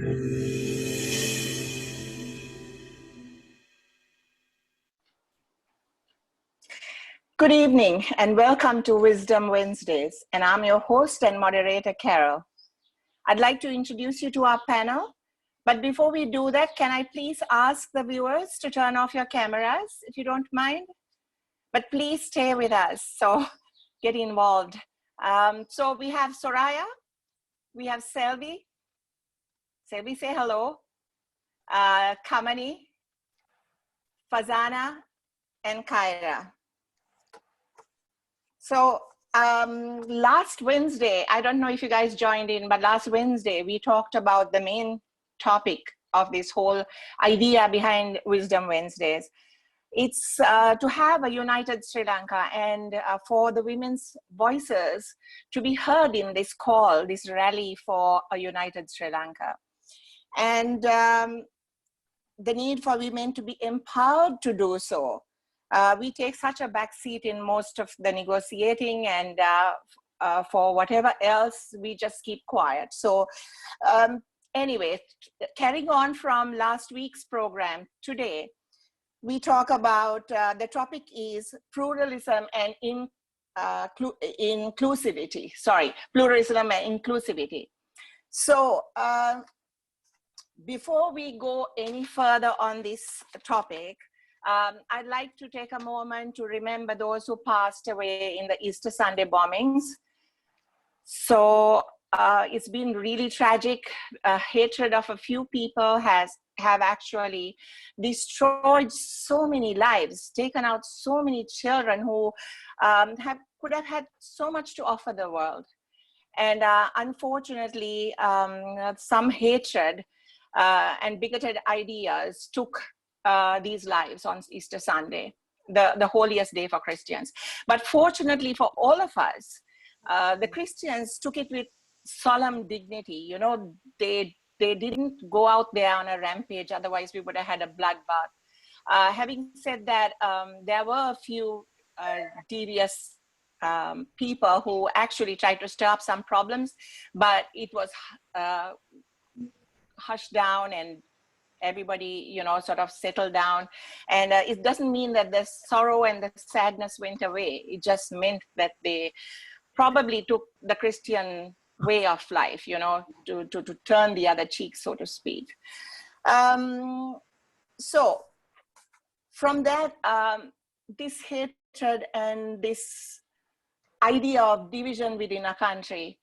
Good evening and welcome to Wisdom Wednesdays, and I'm your host and moderator, Carol. I'd like to introduce you to our panel, but before we do that, can I please ask the viewers to turn off your cameras, if you don't mind? But please stay with us, so get involved. So we have Soraya, we have Selvi. Selvi, say hello. Kamani, Fazana, and Kyra. So last Wednesday, I don't know if you guys joined in, but last Wednesday, we talked about the main topic of this whole idea behind Wisdom Wednesdays. It's to have a united Sri Lanka and for the women's voices to be heard in this call, this rally for a united Sri Lanka. And the need for women to be empowered to do so. We take such a backseat in most of the negotiating, and for whatever else, we just keep quiet. So anyway, carrying on from last week's program, today, we talk about, the topic is pluralism and inclusivity, sorry, pluralism and inclusivity. So before we go any further on this topic, I'd like to take a moment to remember those who passed away in the Easter Sunday bombings. So it's been really tragic. Hatred of a few people have actually destroyed so many lives, taken out so many children who could have had so much to offer the world. And unfortunately, some hatred and bigoted ideas took these lives on Easter Sunday, the holiest day for Christians. But fortunately for all of us, the Christians took it with solemn dignity. You know, they didn't go out there on a rampage, otherwise we would have had a bloodbath. Having said that, there were a few devious people who actually tried to stir up some problems, but it was hushed down and everybody, you know, sort of settled down. And it doesn't mean that the sorrow and the sadness went away. It just meant that they probably took the Christian way of life, you know, to turn the other cheek, so to speak. So from that, this hatred and this idea of division within a country,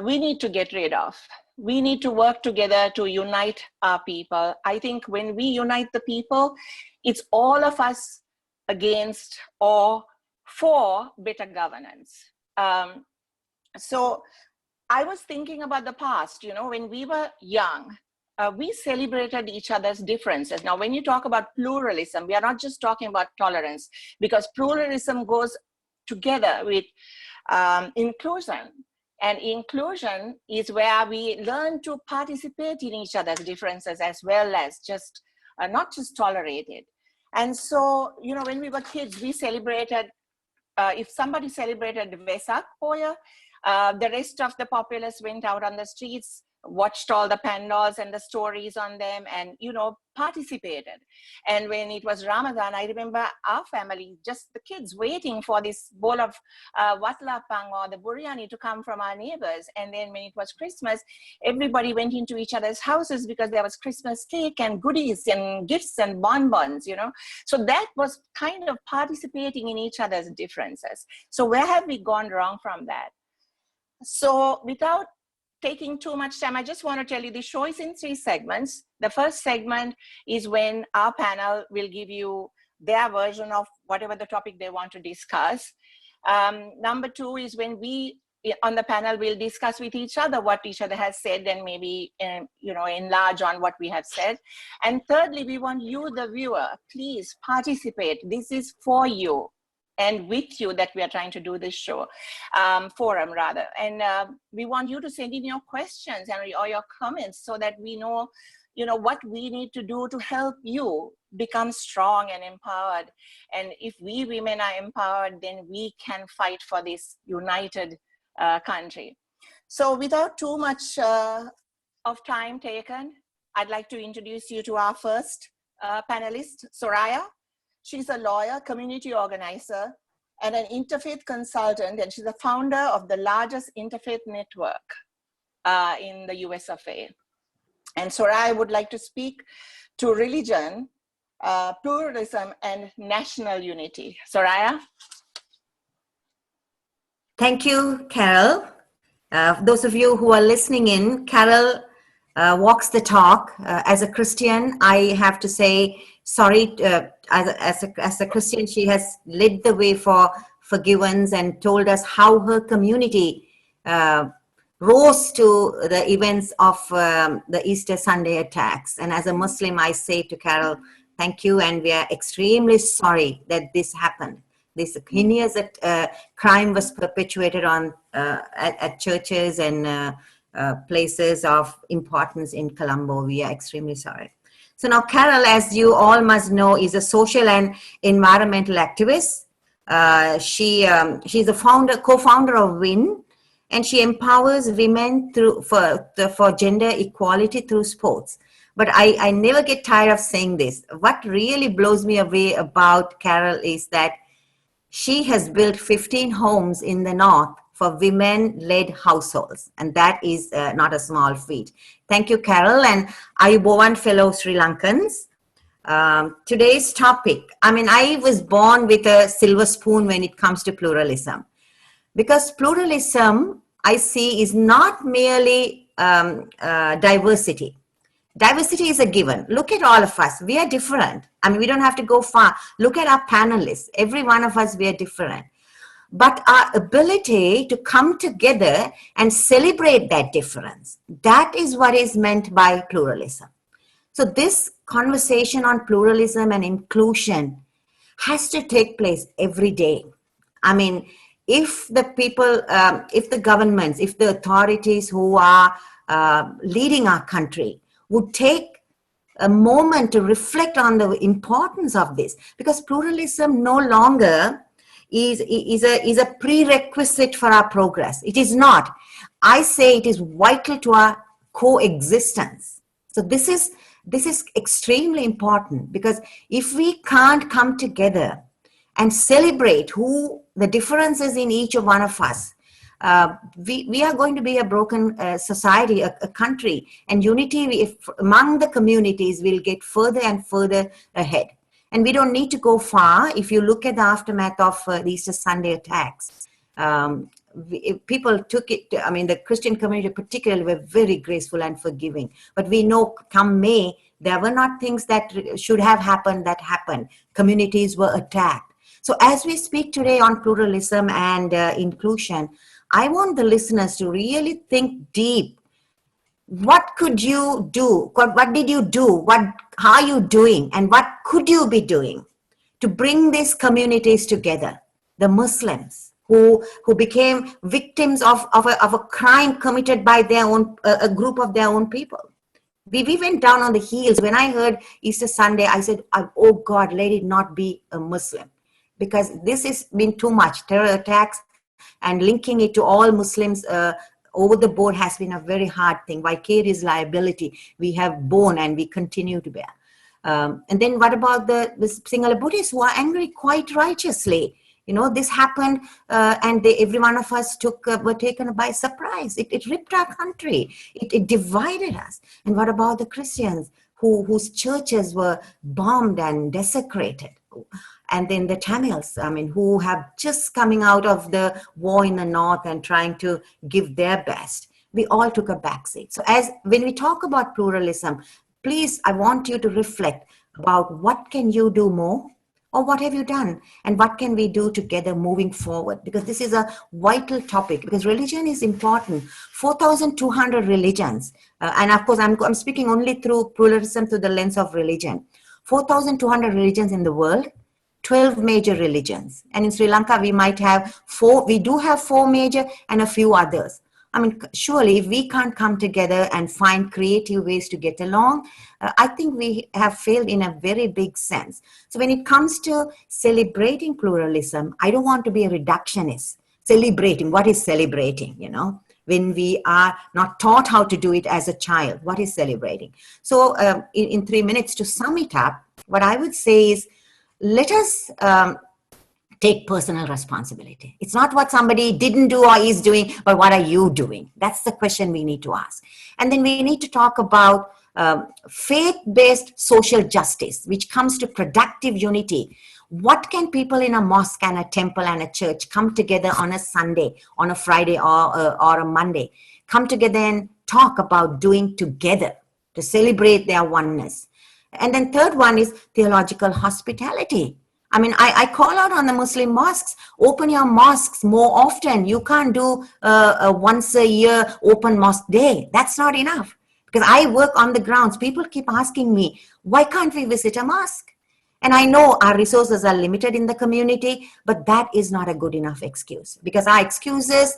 we need to get rid of. We need to work together to unite our people. I think when we unite the people, it's all of us against or for better governance. So I was thinking about the past, you know, when we were young, we celebrated each other's differences. Now, when you talk about pluralism, we are not just talking about tolerance, because pluralism goes together with inclusion. And inclusion is where we learn to participate in each other's differences as well as just not just tolerate it. And so, you know, when we were kids, we celebrated, if somebody celebrated Vesak Poya, the rest of the populace went out on the streets, watched all the pandals and the stories on them, and, you know, participated. And when it was Ramadan, I remember our family, just the kids, waiting for this bowl of watlapang or the biryani to come from our neighbors. And then when it was Christmas, everybody went into each other's houses because there was Christmas cake and goodies and gifts and bonbons, you know. So that was kind of participating in each other's differences. So where have we gone wrong from that? So without taking too much time, I just want to tell you the show is in 3 segments. The first segment is when our panel will give you their version of whatever the topic they want to discuss. Number 2 is when we on the panel will discuss with each other what each other has said and maybe you know, enlarge on what we have said. And thirdly, we want you, the viewer, please participate. This is for you and with you that we are trying to do this show, forum rather. And we want you to send in your questions and or your comments so that we know, you know, what we need to do to help you become strong and empowered. And if we women are empowered, then we can fight for this united country. So without too much of time taken, I'd like to introduce you to our first panelist, Soraya. She's a lawyer, community organizer, and an interfaith consultant, and she's the founder of the largest interfaith network in the US of A. And Soraya would like to speak to religion, pluralism, and national unity. Soraya? Thank you, Carol. Those of you who are listening in, Carol walks the talk. As a Christian, I have to say sorry. As a Christian, she has led the way for forgiveness and told us how her community rose to the events of the Easter Sunday attacks. And as a Muslim, I say to Carol, thank you, and we are extremely sorry that this happened. This heinous crime was perpetuated on at churches and places of importance in Colombo. We are extremely sorry. So now Carol, as you all must know, is a social and environmental activist. She's a co-founder of WIN, and she empowers women for gender equality through sports. But I never get tired of saying this. What really blows me away about Carol is that she has built 15 homes in the north for women-led households, and that is not a small feat. Thank you, Carol, and Ayubowan fellow Sri Lankans. Today's topic, I was born with a silver spoon when it comes to pluralism, because pluralism, I see, is not merely diversity. Diversity is a given. Look at all of us. We are different. We don't have to go far. Look at our panelists. Every one of us, we are different. But our ability to come together and celebrate that difference, that is what is meant by pluralism. So this conversation on pluralism and inclusion has to take place every day. If the people, if the governments, if the authorities who are leading our country would take a moment to reflect on the importance of this, because pluralism no longer is a prerequisite for our progress. It is not. I say it is vital to our coexistence. So this is extremely important, because if we can't come together and celebrate who the differences in each one of us, we are going to be a broken society, a country, and unity among the communities will get further and further ahead. And we don't need to go far. If you look at the aftermath of the Easter Sunday attacks, people took it, the Christian community particularly were very graceful and forgiving. But we know come May, there were not things that should have happened that happened. Communities were attacked. So as we speak today on pluralism and inclusion, I want the listeners to really think deep. What could you do? What did you do? How are you doing? And what could you be doing to bring these communities together? The Muslims who became victims of a crime committed by their own, a group of their own people. We went down on the heels. When I heard Easter Sunday, I said, oh God, let it not be a Muslim. Because this has been too much. Terror attacks and linking it to all Muslims over the board has been a very hard thing. Vicarious liability we have borne and we continue to bear. And then what about the Sinhala Buddhists who are angry quite righteously? This happened and every one of us were taken by surprise. It ripped our country. It divided us. And what about the Christians whose churches were bombed and desecrated? And then the Tamils, who have just coming out of the war in the north and trying to give their best. We all took a backseat. So when we talk about pluralism, please, I want you to reflect about what can you do more, or what have you done, and what can we do together moving forward? Because this is a vital topic, because religion is important. 4,200 religions, and of course, I'm speaking only through pluralism through the lens of religion. 4,200 religions in the world, 12 major religions. And in Sri Lanka, we might have we do have 4 major and a few others. Surely if we can't come together and find creative ways to get along, I think we have failed in a very big sense. So when it comes to celebrating pluralism, I don't want to be a reductionist. Celebrating, what is celebrating, when we are not taught how to do it as a child? What is celebrating? So in 3 minutes, to sum it up, what I would say is, let us take personal responsibility. It's not what somebody didn't do or is doing, but what are you doing? That's the question we need to ask. And then we need to talk about faith-based social justice, which comes to productive unity. What can people in a mosque and a temple and a church come together on a Sunday, on a Friday, or a Monday, come together and talk about doing together to celebrate their oneness? And then third one is theological hospitality. I mean, I call out on the Muslim mosques, open your mosques more often. You can't do a once a year open mosque day. That's not enough. Because I work on the grounds. People keep asking me, why can't we visit a mosque? And I know our resources are limited in the community, but that is not a good enough excuse. Because our excuses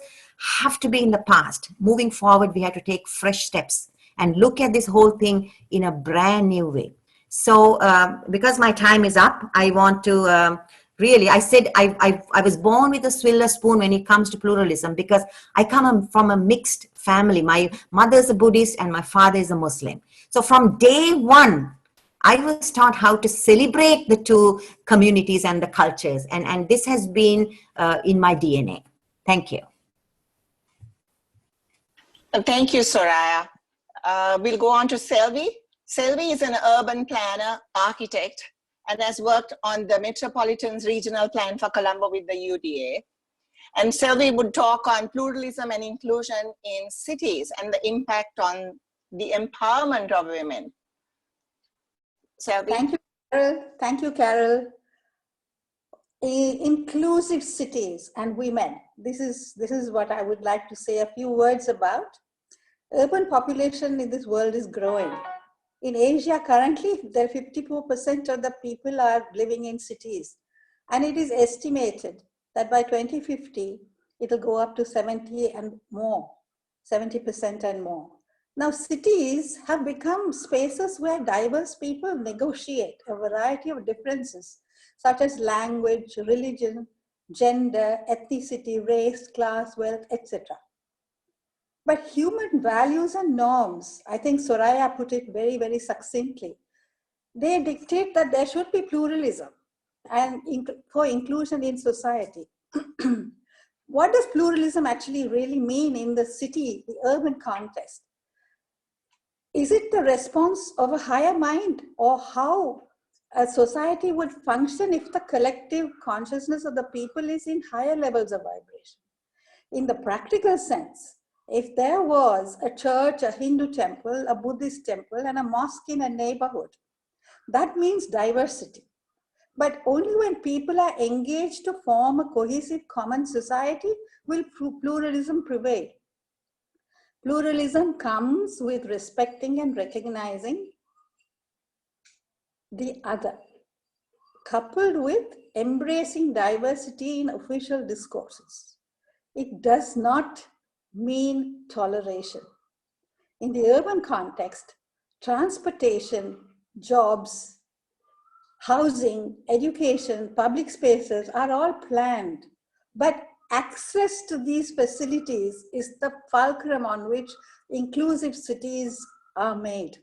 have to be in the past. Moving forward, we have to take fresh steps and look at this whole thing in a brand new way. So because my time is up, I want to really, I said I was born with a silver spoon when it comes to pluralism, because I come from a mixed family. My mother is a Buddhist and my father is a Muslim. So from day one, I was taught how to celebrate the two communities and the cultures. And this has been in my DNA. Thank you. Thank you, Soraya. We'll go on to Selvi. Selvi is an urban planner, architect, and has worked on the Metropolitan's regional plan for Colombo with the UDA. And Selvi would talk on pluralism and inclusion in cities and the impact on the empowerment of women. Selvi. Thank you, Carol. Thank you, Carol. Inclusive cities and women. This is what I would like to say a few words about. Urban population in this world is growing. In Asia, currently, 54% of the people are living in cities. And it is estimated that by 2050, it'll go up to 70% and more. Now, cities have become spaces where diverse people negotiate a variety of differences, such as language, religion, gender, ethnicity, race, class, wealth, etc. But human values and norms, I think Soraya put it very, very succinctly. They dictate that there should be pluralism and for inclusion in society. What does pluralism actually really mean in the city, the urban context? Is it the response of a higher mind, or how a society would function if the collective consciousness of the people is in higher levels of vibration? In the practical sense, if there was a church, a Hindu temple, a Buddhist temple, and a mosque in a neighborhood, that means diversity. But only when people are engaged to form a cohesive common society will pluralism prevail. Pluralism comes with respecting and recognizing the other, coupled with embracing diversity in official discourses. It does not mean toleration. In the urban context, transportation, jobs, housing, education, public spaces are all planned, but access to these facilities is the fulcrum on which inclusive cities are made.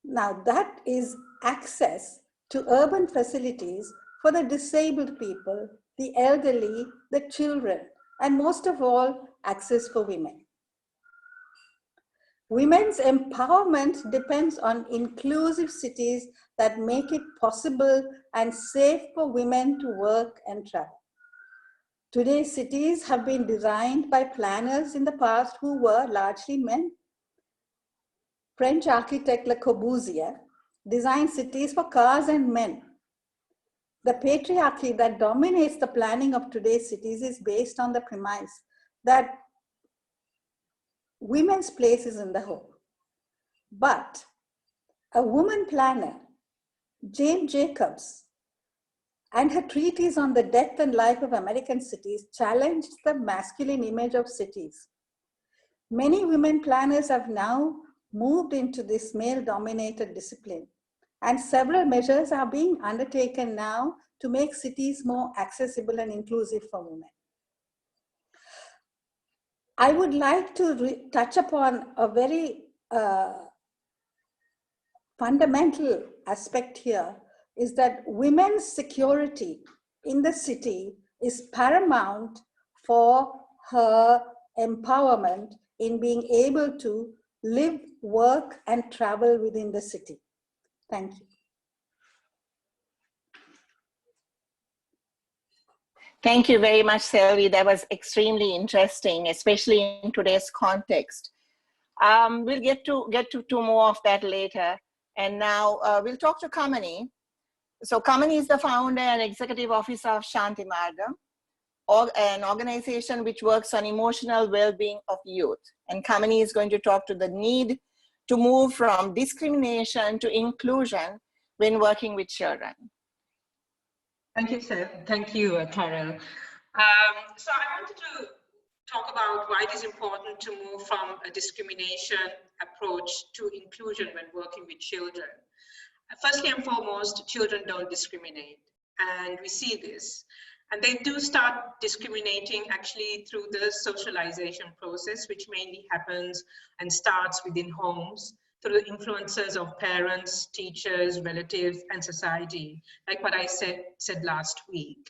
Now, that is access to urban facilities for the disabled people, the elderly, the children, and most of all, access for women. Women's empowerment depends on inclusive cities that make it possible and safe for women to work and travel. Today, cities have been designed by planners in the past who were largely men. French architect Le Corbusier designed cities for cars and men. The patriarchy that dominates the planning of today's cities is based on the premise that women's place is in the home. But a woman planner, Jane Jacobs, and her treatise on the death and life of American cities challenged the masculine image of cities. Many women planners have now moved into this male-dominated discipline, and several measures are being undertaken now to make cities more accessible and inclusive for women. I would like to touch upon a very fundamental aspect here, is that women's security in the city is paramount for her empowerment in being able to live, work, and travel within the city. Thank you. Thank you very much, Selvi. That was extremely interesting, especially in today's context. We'll get to two more of that later. And now we'll talk to Kamini. So Kamini is the founder and executive officer of Shanti Margam, an organization which works on emotional well-being of youth. And Kamini is going to talk to the need to move from discrimination to inclusion when working with children. Thank you, sir. Thank you, Carol. So I wanted to talk about why it is important to move from a discrimination approach to inclusion when working with children. Firstly and foremost, children don't discriminate, and we see this. And they do start discriminating actually through the socialization process, which mainly happens and starts within homes, through the influences of parents, teachers, relatives, and society, like what I said last week.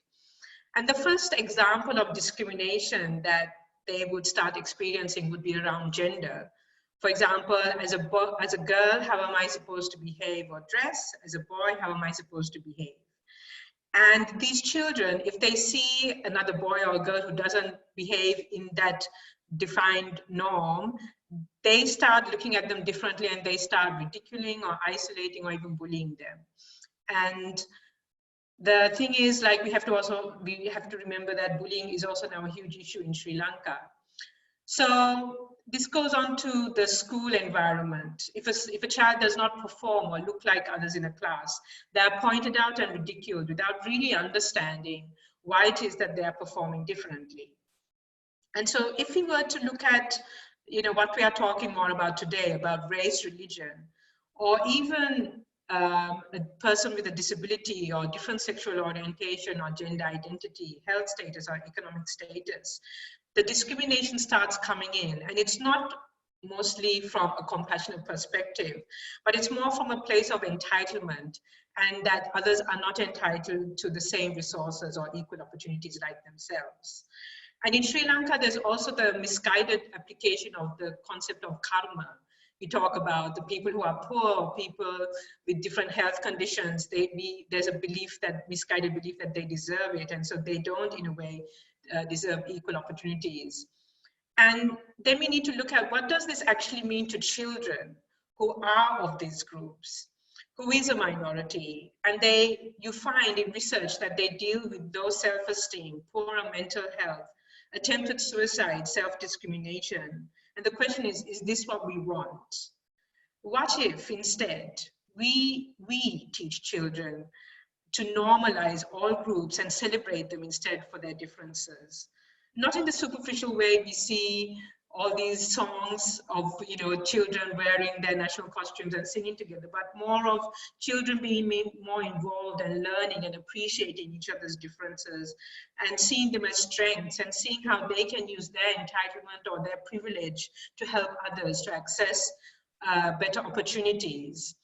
And the first example of discrimination that they would start experiencing would be around gender. For example, as a girl, how am I supposed to behave or dress? As a boy, how am I supposed to behave? And these children, if they see another boy or a girl who doesn't behave in that defined norm, they start looking at them differently and they start ridiculing or isolating or even bullying them. And the thing is, like, we have to remember that bullying is also now a huge issue in Sri Lanka. So this goes on to the school environment. If a child does not perform or look like others in a class, they are pointed out and ridiculed without really understanding why it is that they are performing differently. And so if we were to look at, what we are talking more about today, about race, religion, or even a person with a disability or different sexual orientation or gender identity, health status or economic status, the discrimination starts coming in, and it's not mostly from a compassionate perspective, but it's more from a place of entitlement, and that others are not entitled to the same resources or equal opportunities like themselves. And in Sri Lanka, there's also the misguided application of the concept of karma. We talk about the people who are poor, people with different health conditions, there's a belief, that misguided belief, that they deserve it, and so they don't, in a way, deserve equal opportunities. And then we need to look at, what does this actually mean to children who are of these groups, who is a minority? And you find in research that they deal with low self-esteem, poorer mental health, attempted suicide, self-discrimination. And the question is this what we want? What if instead we teach children to normalize all groups and celebrate them instead for their differences? Not in the superficial way we see all these songs of children wearing their national costumes and singing together, but more of children being more involved and learning and appreciating each other's differences and seeing them as strengths and seeing how they can use their entitlement or their privilege to help others to access better opportunities.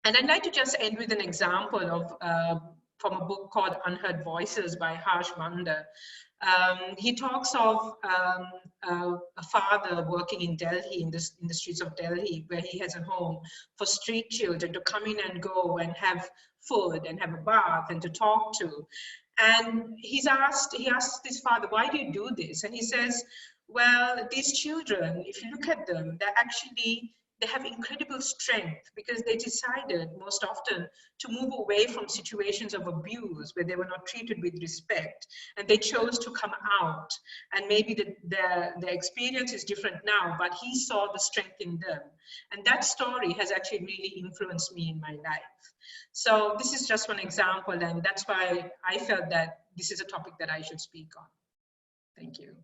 And I'd like to just end with an example of from a book called Unheard Voices by Harsh Manda. He talks of a father working in Delhi, in the streets of Delhi, where he has a home for street children to come in and go and have food and have a bath and to talk to. And he asks this father, why do you do this? And he says, well, these children, if you look at them, they have incredible strength because they decided most often to move away from situations of abuse where they were not treated with respect, and they chose to come out. And maybe their experience is different now, but he saw the strength in them. And that story has actually really influenced me in my life. So this is just one example, and that's why I felt that this is a topic that I should speak on. Thank you.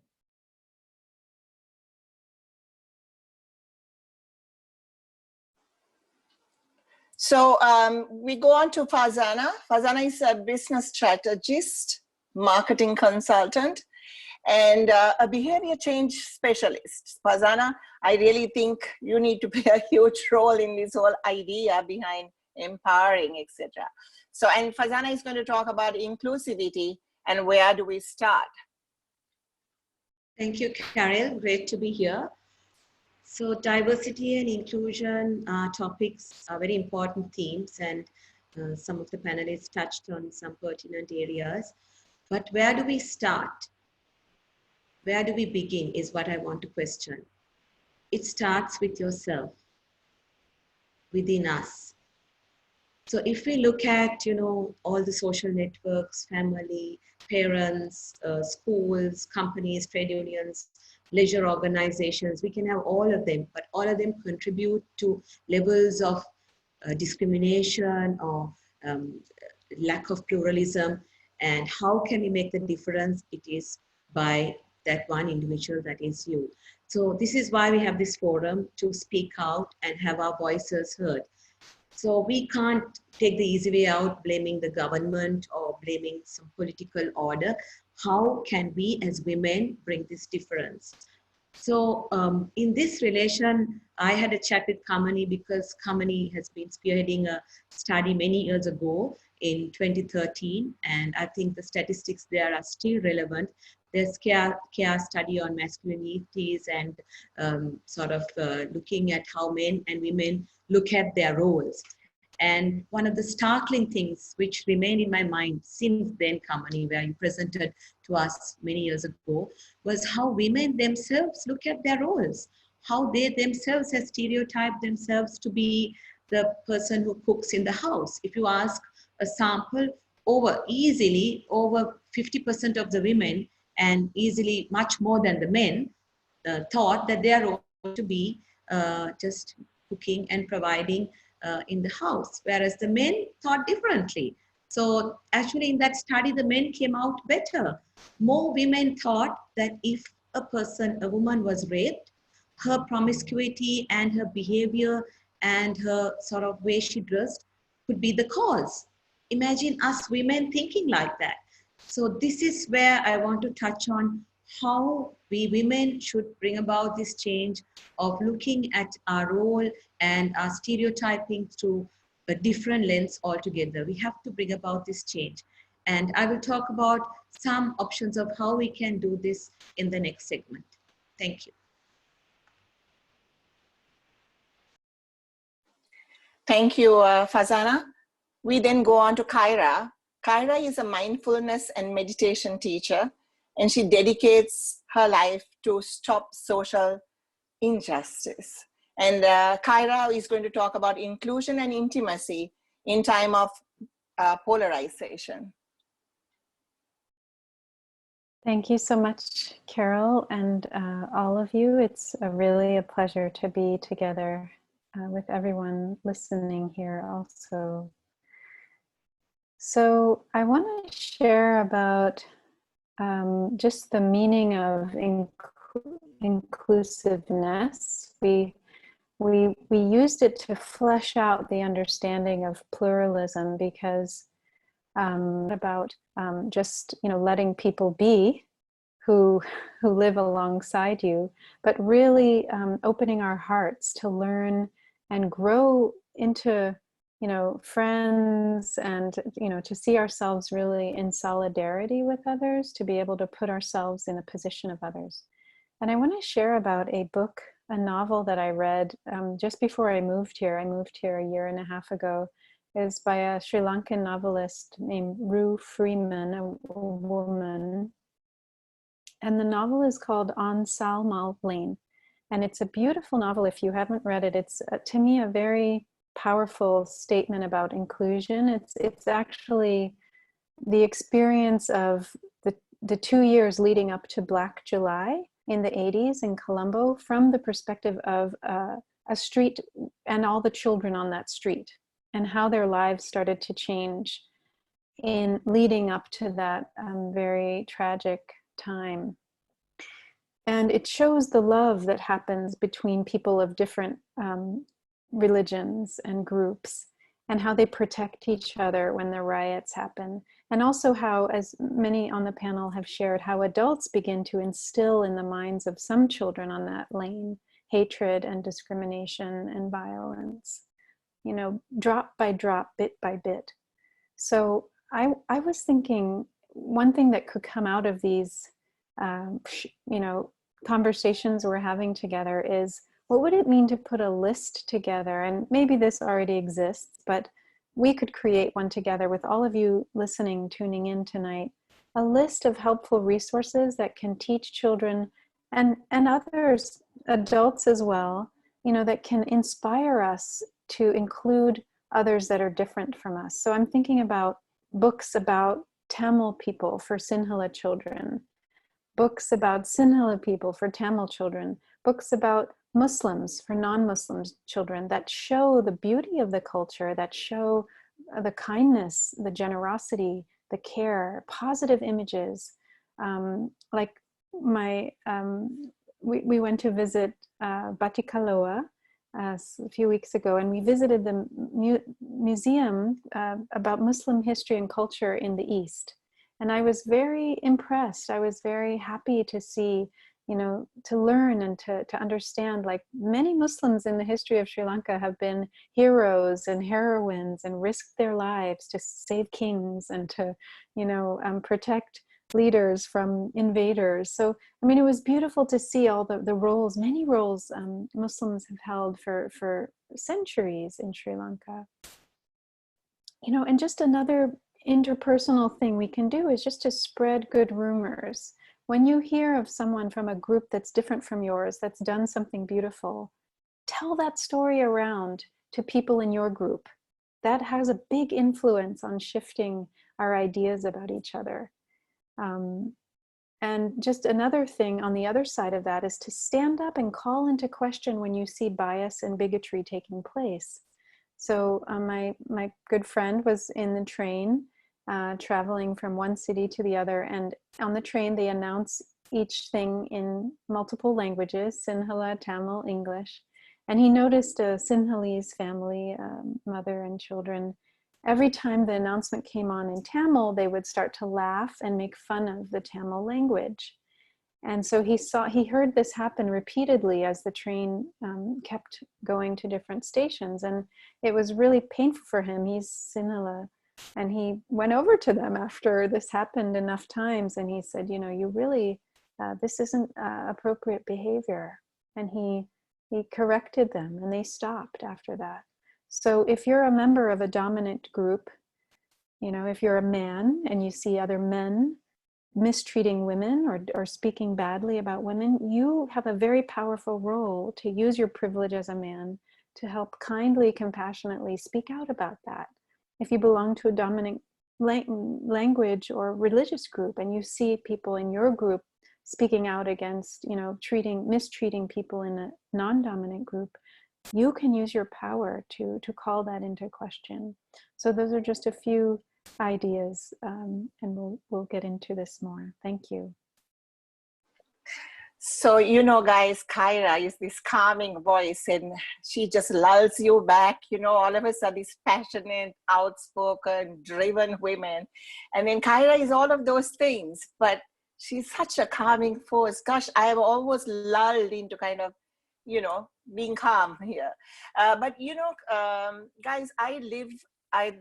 So we go on to Farzana. Farzana is a business strategist, marketing consultant, and a behavior change specialist. Fazana, I really think you need to play a huge role in this whole idea behind empowering, etc. So, and Fazana is going to talk about inclusivity and where do we start. Thank you, Carol. Great to be here. So diversity and inclusion topics are very important themes, and some of the panelists touched on some pertinent areas. But where do we start? Where do we begin is what I want to question. It starts with yourself, within us. So if we look at, all the social networks, family, parents, schools, companies, trade unions, leisure organizations, we can have all of them, but all of them contribute to levels of discrimination or lack of pluralism. And how can we make the difference? It is by that one individual, that is you. So this is why we have this forum, to speak out and have our voices heard. So we can't take the easy way out, blaming the government or blaming some political order. How can we as women bring this difference? So in this relation, I had a chat with Kamani, because Kamani has been spearheading a study many years ago in 2013. And I think the statistics there are still relevant. There's care study on masculinities and looking at how men and women look at their roles. And one of the startling things which remained in my mind since then, Kamani, where you presented to us many years ago, was how women themselves look at their roles, how they themselves have stereotyped themselves to be the person who cooks in the house. If you ask a sample, easily over 50% of the women, and easily much more than the men, thought that their role to be just cooking and providing in the house, whereas the men thought differently. So actually in that study, the men came out better. More women thought that if a woman was raped, her promiscuity and her behavior and her sort of way she dressed could be the cause. Imagine us women thinking like that. So this is where I want to touch on how we women should bring about this change of looking at our role and our stereotyping through a different lens altogether. We have to bring about this change. And I will talk about some options of how we can do this in the next segment. Thank you. Thank you, Fazana. We then go on to Kyra. Kyra is a mindfulness and meditation teacher, and she dedicates her life to stop social injustice. And Kyra is going to talk about inclusion and intimacy in time of polarization. Thank you so much, Carol, and all of you. It's really a pleasure to be together with everyone listening here also. So I want to share about just the meaning of inclusiveness. We used it to flesh out the understanding of pluralism, because about just letting people be who live alongside you, but really opening our hearts to learn and grow into friends, and to see ourselves really in solidarity with others, to be able to put ourselves in a position of others. And I want to share about a book, a novel that I read just before I moved here. I moved here a year and a half ago. Is by a Sri Lankan novelist named Rue Freeman, a woman. And the novel is called On Salmal Lane. And it's a beautiful novel. If you haven't read it, it's to me a very powerful statement about inclusion. It's actually the experience of the 2 years leading up to Black July in the 80s in Colombo, from the perspective of a street and all the children on that street, and how their lives started to change in leading up to that very tragic time. And it shows the love that happens between people of different religions and groups, and how they protect each other when the riots happen, And also how, as many on the panel have shared, how adults begin to instill in the minds of some children on that lane hatred and discrimination and violence, you know, drop by drop, bit by bit. So I was thinking one thing that could come out of these, you know, conversations we're having together is, what would it mean to put a list together? And maybe this already exists, but we could create one together with all of you listening, tuning in tonight, a list of helpful resources that can teach children and others, adults as well, you know, that can inspire us to include others that are different from us. So I'm thinking about books about Tamil people for Sinhala children, books about Sinhala people for Tamil children, books about Muslims for non-Muslims children that show the beauty of the culture, that show the kindness, the generosity, the care, positive images. Like we went to visit Batikaloa a few weeks ago, and we visited the museum about Muslim history and culture in the East. And I was very impressed. I was very happy to see, you know, to learn and to understand, like, many Muslims in the history of Sri Lanka have been heroes and heroines and risked their lives to save kings and to, you know, protect leaders from invaders. So, I mean, it was beautiful to see all the roles, many roles Muslims have held for centuries in Sri Lanka. You know, and just another interpersonal thing we can do is just to spread good rumors. When you hear of someone from a group that's different from yours, that's done something beautiful, tell that story around to people in your group. That has a big influence on shifting our ideas about each other. And just another thing on the other side of that is to stand up and call into question when you see bias and bigotry taking place. So my good friend was in the train, traveling from one city to the other, and on the train they announce each thing in multiple languages, Sinhala, Tamil, English. And he noticed a Sinhalese family, mother and children. Every time the announcement came on in Tamil, they would start to laugh and make fun of the Tamil language. And so he heard this happen repeatedly as the train kept going to different stations. And it was really painful for him. He's Sinhala. And he went over to them after this happened enough times. And he said, you know, you really, this isn't appropriate behavior. And he corrected them, and they stopped after that. So if you're a member of a dominant group, you know, if you're a man and you see other men mistreating women or speaking badly about women, you have a very powerful role to use your privilege as a man to help kindly, compassionately speak out about that. If you belong to a dominant language or religious group and you see people in your group speaking out against, you know, mistreating people in a non-dominant group, you can use your power to call that into question. So those are just a few ideas, and we'll get into this more. Thank you. So, you know, guys, Kyra is this calming voice, and she just lulls you back. You know, all of us are these passionate, outspoken, driven women. And then Kyra is all of those things, but she's such a calming force. Gosh, I have almost lulled into kind of, you know, being calm here. But, you know, guys, I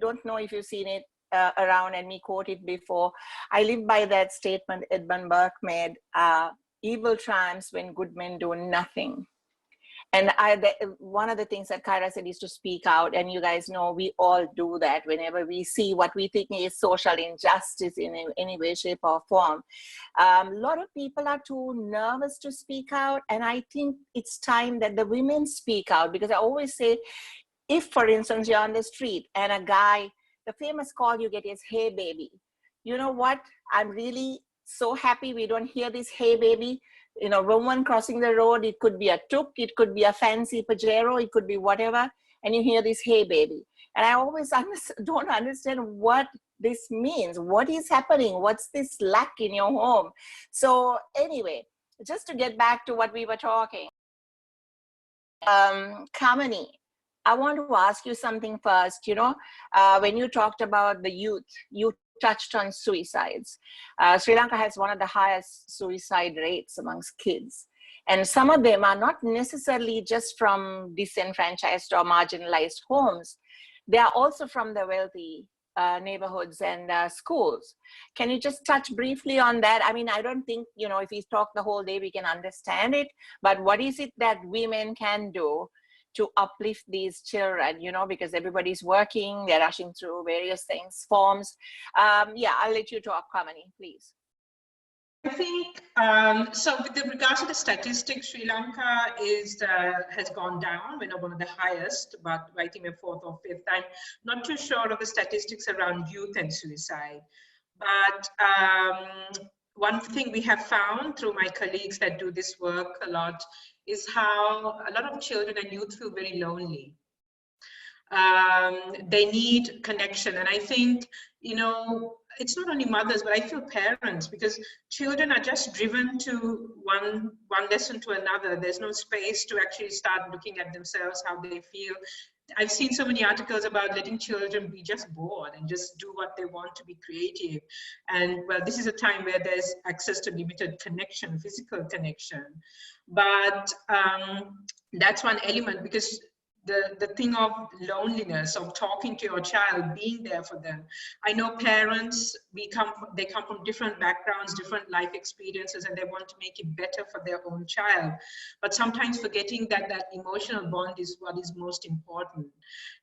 don't know if you've seen it around and me quote it before. I live by that statement Edmund Burke made, evil triumphs when good men do nothing. And one of the things that Kyra said is to speak out. And you guys know we all do that whenever we see what we think is social injustice in any way, shape, or form. A lot of people are too nervous to speak out. And I think it's time that the women speak out, because I always say, if, for instance, you're on the street and a guy, the famous call you get is, hey, baby. You know what? I'm really so happy we don't hear this, hey, baby. You know, woman crossing the road, it could be a tuk, it could be a fancy Pajero, it could be whatever, and you hear this, hey, baby. And I always don't understand what this means. What is happening? What's this lack in your home? So anyway, just to get back to what we were talking, Kamini, I want to ask you something first. You know, when you talked about the youth touched on suicides. Sri Lanka has one of the highest suicide rates amongst kids. And some of them are not necessarily just from disenfranchised or marginalized homes. They are also from the wealthy neighborhoods and schools. Can you just touch briefly on that? I mean, I don't think, you know, if we talk the whole day, we can understand it, but what is it that women can do to uplift these children, you know, because everybody's working, they're rushing through various things, forms. Yeah, I'll let you talk, Kamini, please. I think, so with regards to the statistics, Sri Lanka has gone down. We're not one of the highest, but I think we're fourth or fifth. I'm not too sure of the statistics around youth and suicide. But one thing we have found through my colleagues that do this work a lot is how a lot of children and youth feel very lonely. They need connection. And I think, you know, it's not only mothers, but I feel parents, because children are just driven to one lesson to another. There's no space to actually start looking at themselves, how they feel. I've seen so many articles about letting children be just bored and just do what they want to be creative. And well, this is a time where there's access to limited connection, physical connection. But that's one element, because the thing of loneliness, of talking to your child, being there for them. I know parents, they come from different backgrounds, different life experiences, and they want to make it better for their own child. But sometimes forgetting that that emotional bond is what is most important.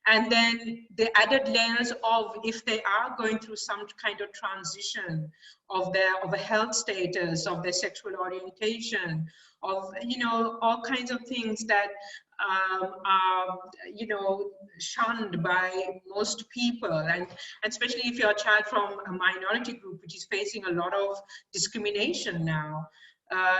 And then the added layers of, if they are going through some kind of transition of a health status, of their sexual orientation, of, you know, all kinds of things that are, you know, shunned by most people, and especially if you're a child from a minority group which is facing a lot of discrimination now.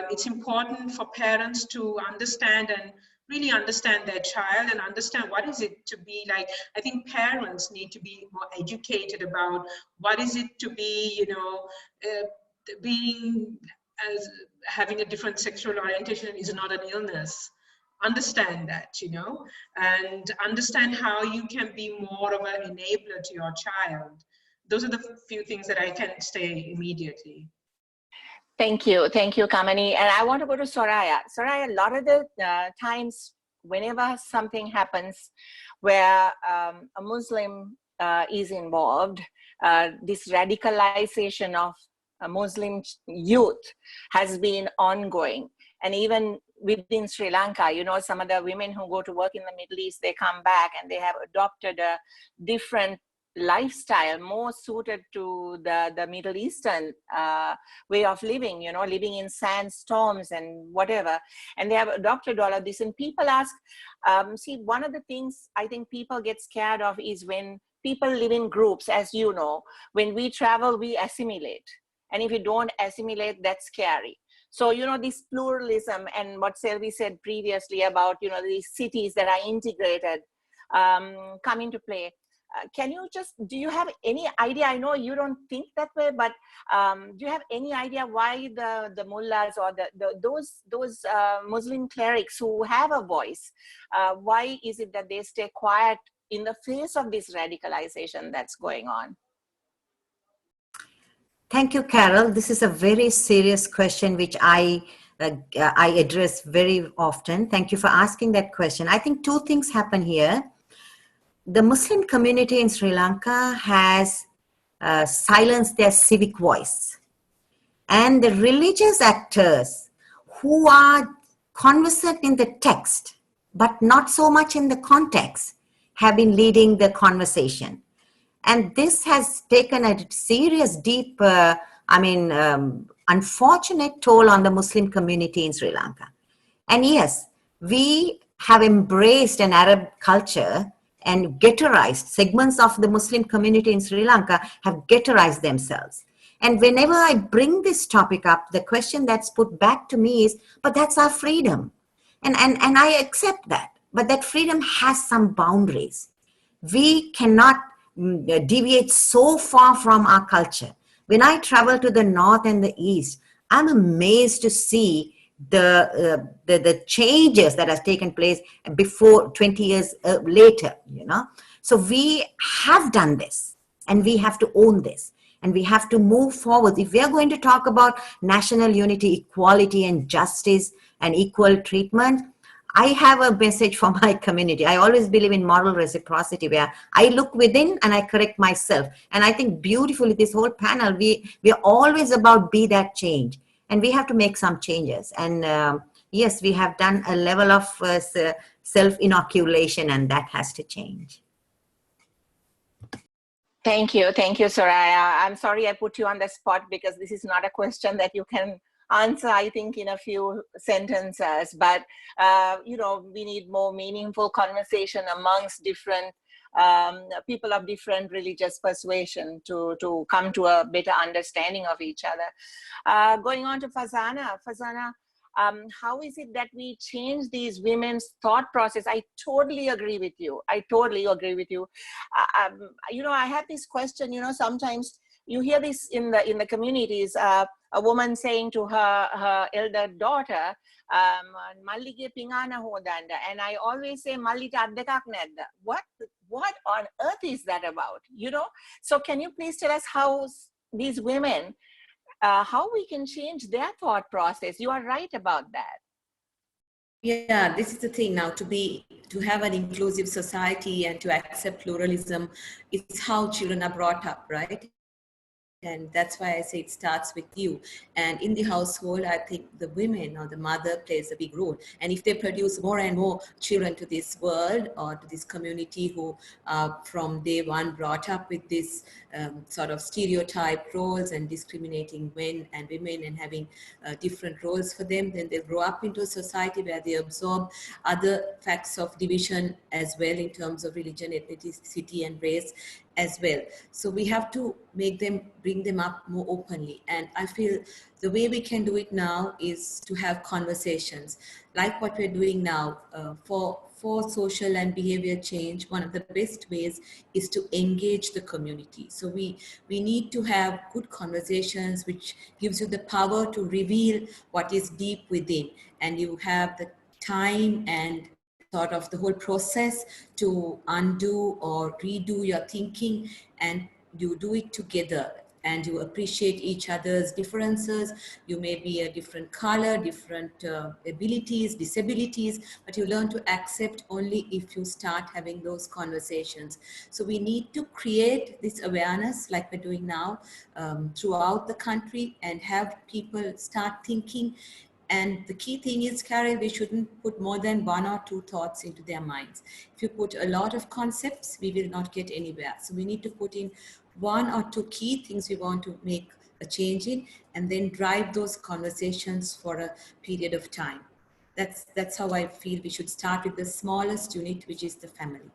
It's important for parents to understand and really understand their child and understand what is it to be like. I think parents need to be more educated about what is it to be, you know, being as having a different sexual orientation is not an illness. Understand that, you know, and understand how you can be more of an enabler to your child. Those are the few things that I can say immediately. Thank you, Kamini. And I want to go to Soraya. Soraya, a lot of the times, whenever something happens where a Muslim is involved, this radicalization of Muslim youth has been ongoing. And even within Sri Lanka, you know, some of the women who go to work in the Middle East, they come back and they have adopted a different lifestyle, more suited to the Middle Eastern way of living, you know, living in sandstorms and whatever. And they have adopted all of this. And people ask, see, one of the things I think people get scared of is when people live in groups, as you know, when we travel, we assimilate. And if you don't assimilate, that's scary. So, you know, this pluralism and what Selvi said previously about, you know, these cities that are integrated come into play. Can you just, do you have any idea? I know you don't think that way, but do you have any idea why the mullahs or those Muslim clerics who have a voice, why is it that they stay quiet in the face of this radicalization that's going on? Thank you, Carol. This is a very serious question, which I address very often. Thank you for asking that question. I think two things happen here. The Muslim community in Sri Lanka has silenced their civic voice. And the religious actors who are conversant in the text, but not so much in the context, have been leading the conversation. And this has taken a serious, deep, unfortunate toll on the Muslim community in Sri Lanka. And yes, we have embraced an Arab culture and ghettoized. Segments of the Muslim community in Sri Lanka have ghettoized themselves. And whenever I bring this topic up, the question that's put back to me is, but that's our freedom. And I accept that. But that freedom has some boundaries. We cannot deviate so far from our culture. When I travel to the north and the east, I'm amazed to see the changes that has taken place before 20 years later, you know. So we have done this and we have to own this. and we have to move forward. If we are going to talk about national unity, equality, and justice and equal treatment, I have a message for my community. I always believe in moral reciprocity, where I look within and I correct myself. And I think beautifully, this whole panel, we are always about be that change, and we have to make some changes. And yes, we have done a level of self-inoculation, and that has to change. Thank you, Soraya. I'm sorry I put you on the spot, because this is not a question that you can answer, I think, in a few sentences. But you know, we need more meaningful conversation amongst different people of different religious persuasion to come to a better understanding of each other. Going on to Fazana. How is it that we change these women's thought process? I totally agree with you. You know, I have this question, you know, sometimes you hear this in the communities, a woman saying to her elder daughter, Mallige pingana hodanda, and I always say Mallita addekak nedda. What on earth is that about? You know? So can you please tell us how these women, how we can change their thought process? You are right about that. Yeah, this is the thing now, to have an inclusive society and to accept pluralism. It's how children are brought up, right? And that's why I say it starts with you. And in the household, I think the women or the mother plays a big role. And if they produce more and more children to this world or to this community who are from day one brought up with this sort of stereotype roles and discriminating men and women and having different roles for them, then they grow up into a society where they absorb other facts of division as well, in terms of religion, ethnicity, and race as well. So we have to bring them up more openly. And I feel the way we can do it now is to have conversations like what we're doing now. For social and behavior change, one of the best ways is to engage the community. So we need to have good conversations, which gives you the power to reveal what is deep within, and you have the time and sort of the whole process to undo or redo your thinking, and you do it together, and you appreciate each other's differences. You may be a different color, different abilities, disabilities, but you learn to accept only if you start having those conversations. So we need to create this awareness like we're doing now throughout the country, and have people start thinking. And the key thing is, Carol, we shouldn't put more than 1 or 2 thoughts into their minds. If you put a lot of concepts, we will not get anywhere. So we need to put in 1 or 2 key things we want to make a change in, and then drive those conversations for a period of time. That's how I feel we should start with the smallest unit, which is the family.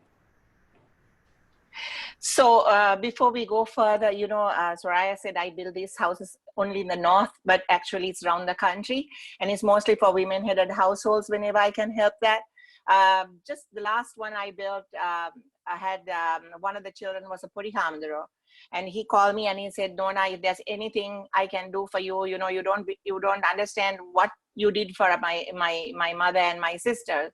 So before we go further, you know, Soraya said I build these houses only in the north, but actually it's around the country, and it's mostly for women-headed households whenever I can help that. Just the last one I built, I had one of the children was a Purihamduro, and he called me and he said, Nona, if there's anything I can do for you, you know, you don't understand what you did for my mother and my sister.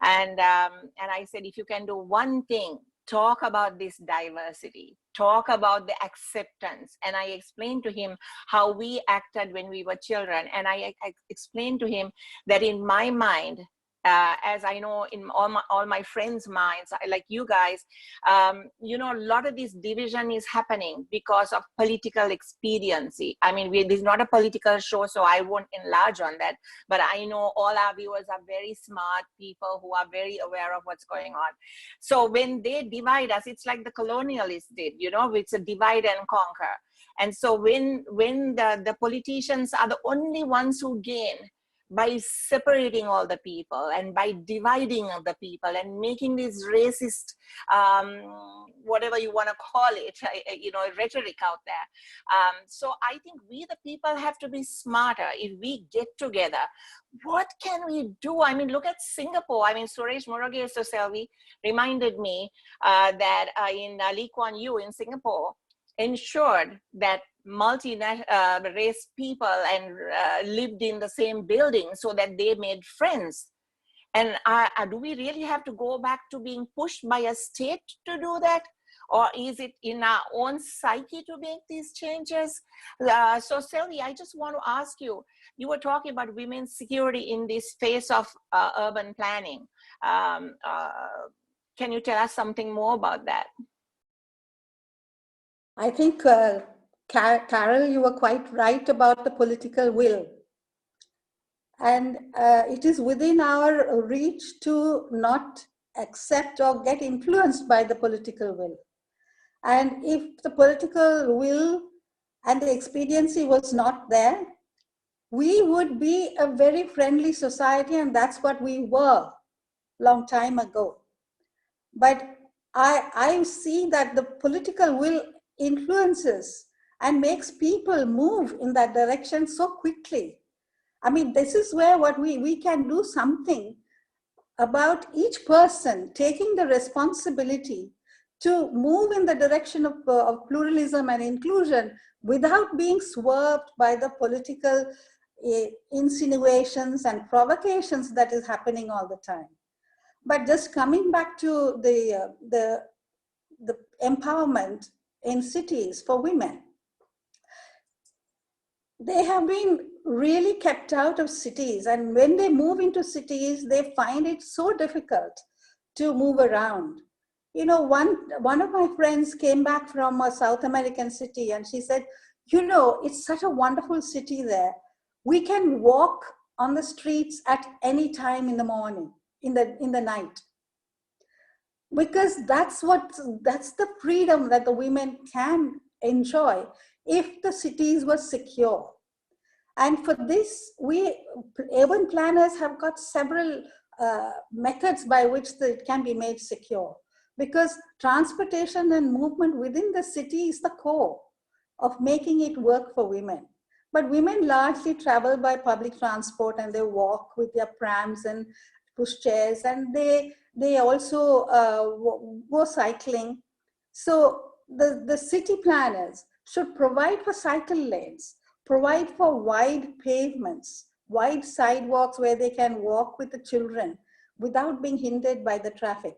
And I said, if you can do one thing, talk about this diversity, talk about the acceptance. And I explained to him how we acted when we were children. And I explained to him that in my mind, as I know in all my friends' minds, like you guys, you know, a lot of this division is happening because of political expediency. I mean, this is not a political show, so I won't enlarge on that. But I know all our viewers are very smart people who are very aware of what's going on. So when they divide us, it's like the colonialists did, you know, it's a divide and conquer. And so when the politicians are the only ones who gain by separating all the people and by dividing the people and making this racist, whatever you want to call it, you know, rhetoric out there. So I think we the people have to be smarter. If we get together, what can we do? I mean, look at Singapore. I mean, Suresh Murugesu reminded me that in Lee Kuan Yew in Singapore ensured that multi-race people and lived in the same building so that they made friends. And do we really have to go back to being pushed by a state to do that? or is it in our own psyche to make these changes? So Sylvie, I just want to ask you, you were talking about women's security in this phase of urban planning. Can you tell us something more about that? I think, Carol, you were quite right about the political will. And it is within our reach to not accept or get influenced by the political will. And if the political will and the expediency was not there, we would be a very friendly society, and that's what we were long time ago. But I see that the political will influences and makes people move in that direction so quickly. I mean, this is where what we can do something about each person taking the responsibility to move in the direction of pluralism and inclusion without being swerved by the political insinuations and provocations that is happening all the time. But just coming back to the empowerment in cities for women, they have been really kept out of cities, and when they move into cities, they find it so difficult to move around. You know, one of my friends came back from a South American city, and she said, you know, it's such a wonderful city there. We can walk on the streets at any time in the morning, in the night, because that's the freedom that the women can enjoy if the cities were secure. And for this, we urban planners have got several methods by which it can be made secure, because transportation and movement within the city is the core of making it work for women. But women largely travel by public transport, and they walk with their prams and pushchairs, and they also go cycling. So the city planners should provide for cycle lanes, provide for wide pavements, wide sidewalks where they can walk with the children without being hindered by the traffic.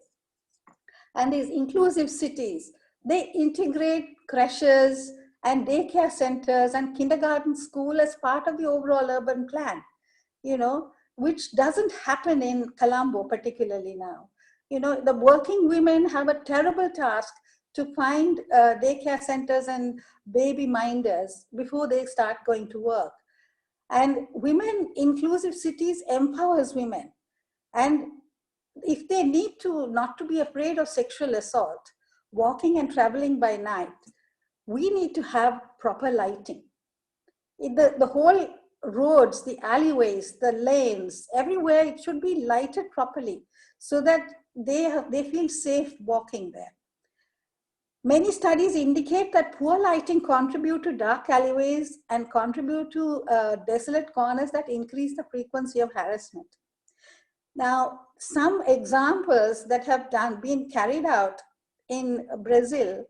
And these inclusive cities, they integrate creches and daycare centers and kindergarten school as part of the overall urban plan, you know, which doesn't happen in Colombo particularly now. You know, the working women have a terrible task to find daycare centers and baby minders before they start going to work. And women inclusive cities empowers women. And if they need to not to be afraid of sexual assault, walking and traveling by night, we need to have proper lighting. The whole roads, the alleyways, the lanes, everywhere it should be lighted properly so that they feel safe walking there. Many studies indicate that poor lighting contribute to dark alleyways and contribute to desolate corners that increase the frequency of harassment. Now, some examples that have been carried out in Brazil,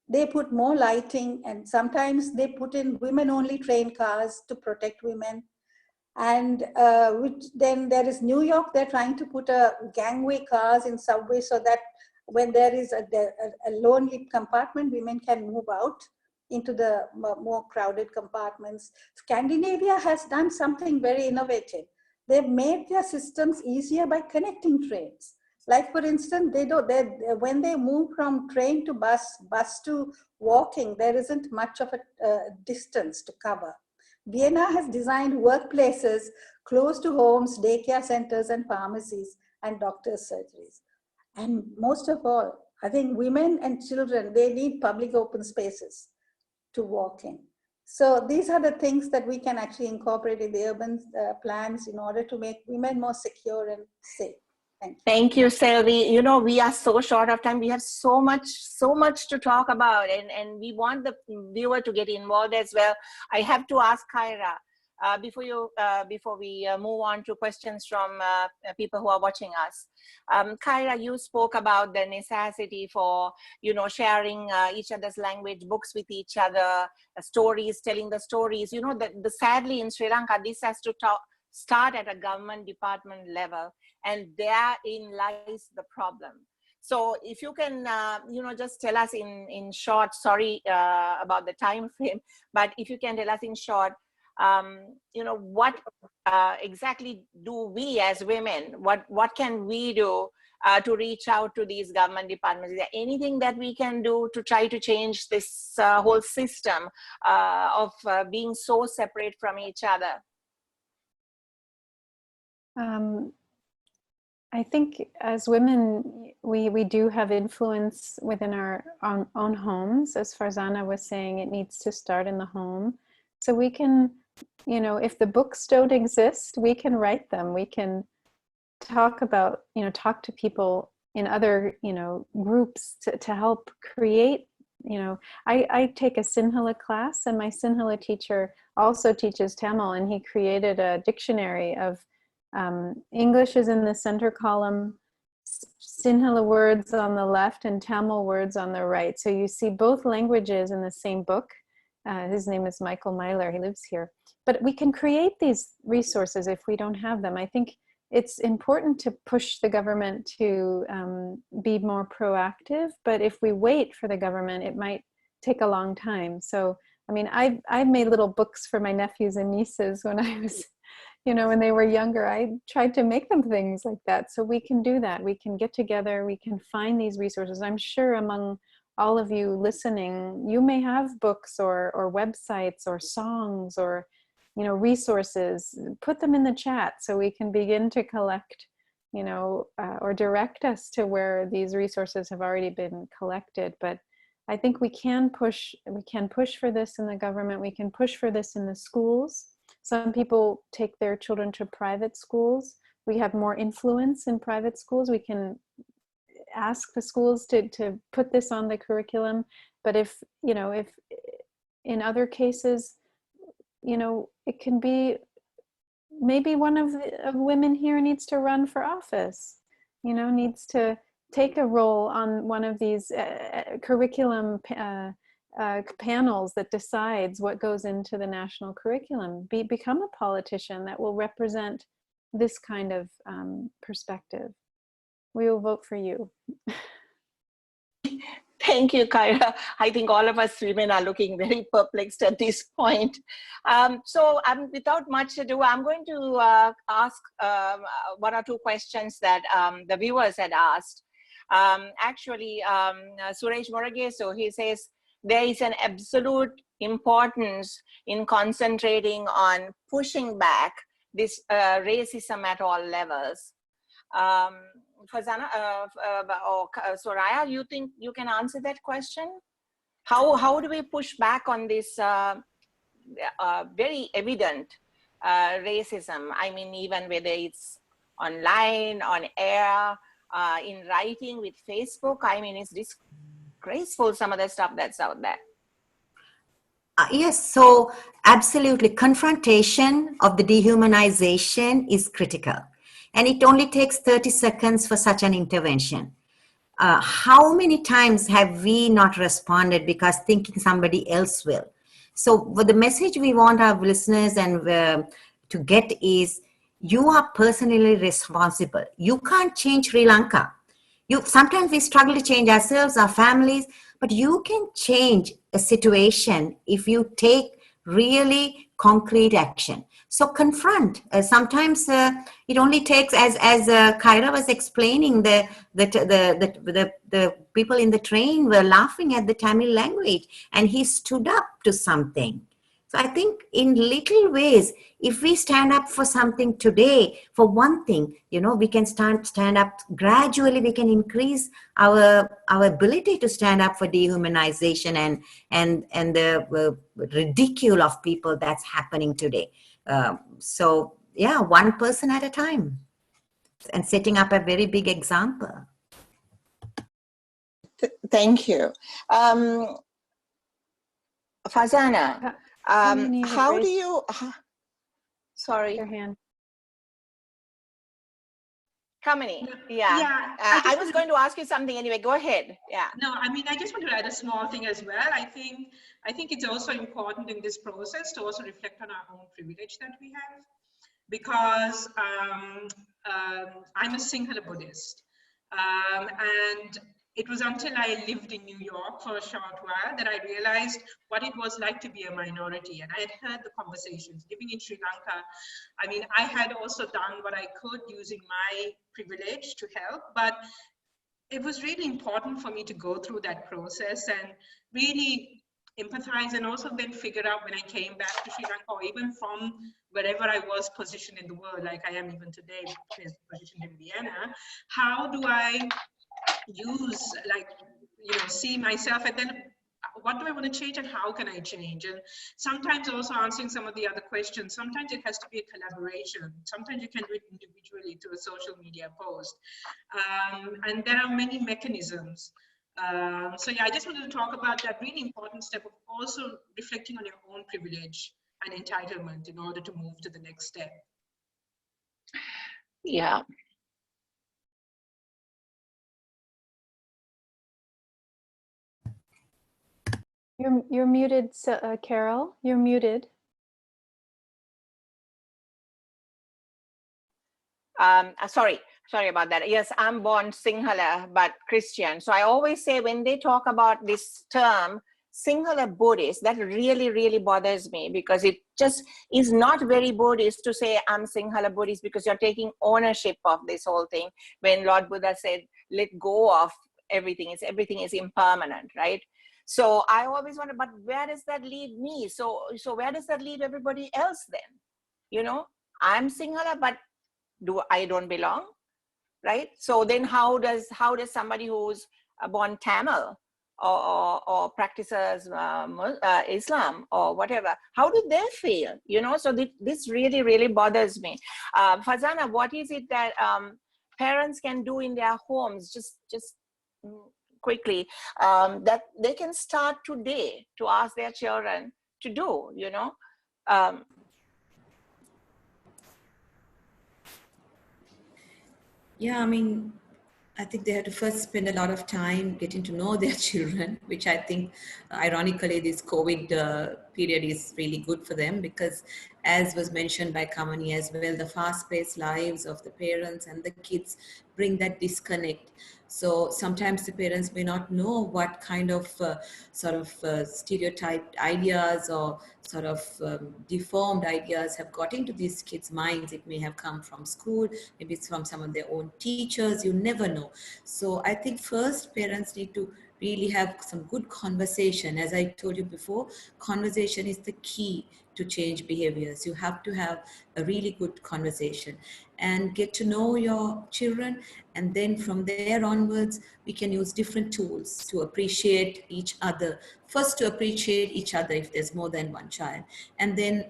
they put more lighting, and sometimes they put in women-only train cars to protect women. And then there is New York, they're trying to put a gangway cars in subway so that when there is a lonely compartment, women can move out into the more crowded compartments. Scandinavia has done something very innovative. They've made their systems easier by connecting trains. Like for instance, when they move from train to bus to walking, there isn't much of a distance to cover. Vienna has designed workplaces close to homes, daycare centers, and pharmacies, and doctors' surgeries. And most of all, I think women and children, they need public open spaces to walk in. So these are the things that we can actually incorporate in the urban plans in order to make women more secure and safe. Thank you. Thank you, Sylvie. You know, we are so short of time. We have so much to talk about, and we want the viewer to get involved as well. I have to ask Kyra, before we move on to questions from people who are watching us. Kyra, you spoke about the necessity for, you know, sharing each other's language, books with each other, stories, telling the stories. You know, sadly in Sri Lanka, this has to start at a government department level, and therein lies the problem. So if you can, just tell us in short, sorry about the time frame, but if you can tell us in short, what exactly do we as women, what can we do to reach out to these government departments? Is there anything that we can do to try to change this whole system of being so separate from each other? I think as women, we do have influence within our own homes. As Farzana was saying, it needs to start in the home. So we can, if the books don't exist, we can write them. We can talk about, talk to people in other, groups to help create, I take a Sinhala class, and my Sinhala teacher also teaches Tamil, and he created a dictionary of English is in the center column, Sinhala words on the left, and Tamil words on the right. So you see both languages in the same book. His name is Michael Myler. He lives here. But we can create these resources if we don't have them. I think it's important to push the government to be more proactive. But if we wait for the government, it might take a long time. So, I mean, I've made little books for my nephews and nieces when I was when they were younger. I tried to make them things like that. So we can do that. We can get together. We can find these resources. I'm sure among all of you listening, you may have books or websites or songs or, resources. Put them in the chat so we can begin to collect, or direct us to where these resources have already been collected. But I think we can push for this in the government. We can push for this in the schools. Some people take their children to private schools. We have more influence in private schools. We can ask the schools to put this on the curriculum. But if in other cases, it can be maybe one of women here needs to run for office, needs to take a role on one of these curriculum panels that decides what goes into the national curriculum. Become a politician that will represent this kind of perspective. We will vote for you. Thank you, Kyra. I think all of us women are looking very perplexed at this point. So without much ado, I'm going to ask one or two questions that the viewers had asked. Suresh Murugesu, he says, there is an absolute importance in concentrating on pushing back this racism at all levels. Farzana or Soraya, you think you can answer that question? How do we push back on this very evident racism? I mean, even whether it's online, on air, in writing with Facebook. I mean, it's disgraceful, some of the stuff that's out there. Yes, so absolutely. Confrontation of the dehumanization is critical. And it only takes 30 seconds for such an intervention. How many times have we not responded because thinking somebody else will? So the message we want our listeners and to get is, you are personally responsible. You can't change Sri Lanka. Sometimes we struggle to change ourselves, our families, but you can change a situation if you take really concrete action. So confront. Sometimes it only takes, as Kyra was explaining, the people in the train were laughing at the Tamil language, and he stood up to something. So I think in little ways, if we stand up for something today, for one thing, we can stand up gradually. We can increase our ability to stand up for dehumanization and the ridicule of people that's happening today. So yeah, one person at a time, and setting up a very big example. Thank you. Farzana, how do you, sorry. Your hand. Kamini, yeah. I was going to ask you something anyway. Go ahead. Yeah. No, I mean, I just want to add a small thing as well. I think it's also important in this process to also reflect on our own privilege that we have, because I'm a Sinhala Buddhist, And it was until I lived in New York for a short while that I realized what it was like to be a minority. And I had heard the conversations. Living in Sri Lanka, I mean, I had also done what I could using my privilege to help, but it was really important for me to go through that process and really empathize, and also then figure out when I came back to Sri Lanka, or even from wherever I was positioned in the world, like I am even today, positioned in Vienna, how do I use, like, you know, see myself, and then what do I want to change and how can I change? And sometimes also answering some of the other questions, sometimes it has to be a collaboration. Sometimes you can do it individually through a social media post. And there are many mechanisms. So yeah, I just wanted to talk about that really important step of also reflecting on your own privilege and entitlement in order to move to the next step. Yeah. You're muted, Carol. You're muted. Sorry about that. Yes, I'm born Sinhala, but Christian. So I always say when they talk about this term, Sinhala Buddhist, that really bothers me, because it just is not very Buddhist to say I'm Sinhala Buddhist, because you're taking ownership of this whole thing. When Lord Buddha said, let go of everything, everything is impermanent, right? So I always wonder, but where does that leave me? So where does that leave everybody else then? You know, I'm Sinhala, but I don't belong, right? So then how does somebody who's born Tamil or practices Islam or whatever, how do they feel? You know, so this really bothers me. Fazana, what is it that parents can do in their homes, just quickly, that they can start today to ask their children to do, you know? Yeah, I mean, I think they have to first spend a lot of time getting to know their children, which I think, ironically, this COVID period is really good for them, because as was mentioned by Kamani as well, the fast-paced lives of the parents and the kids bring that disconnect. So sometimes the parents may not know what kind of stereotyped ideas or sort of deformed ideas have got into these kids' minds. It may have come from school, maybe it's from some of their own teachers, you never know. So I think first parents need to really have some good conversation. As I told you before, conversation is the key to change behaviors. You have to have a really good conversation and get to know your children. And then from there onwards, we can use different tools to appreciate each other. First, to appreciate each other if there's more than one child. And then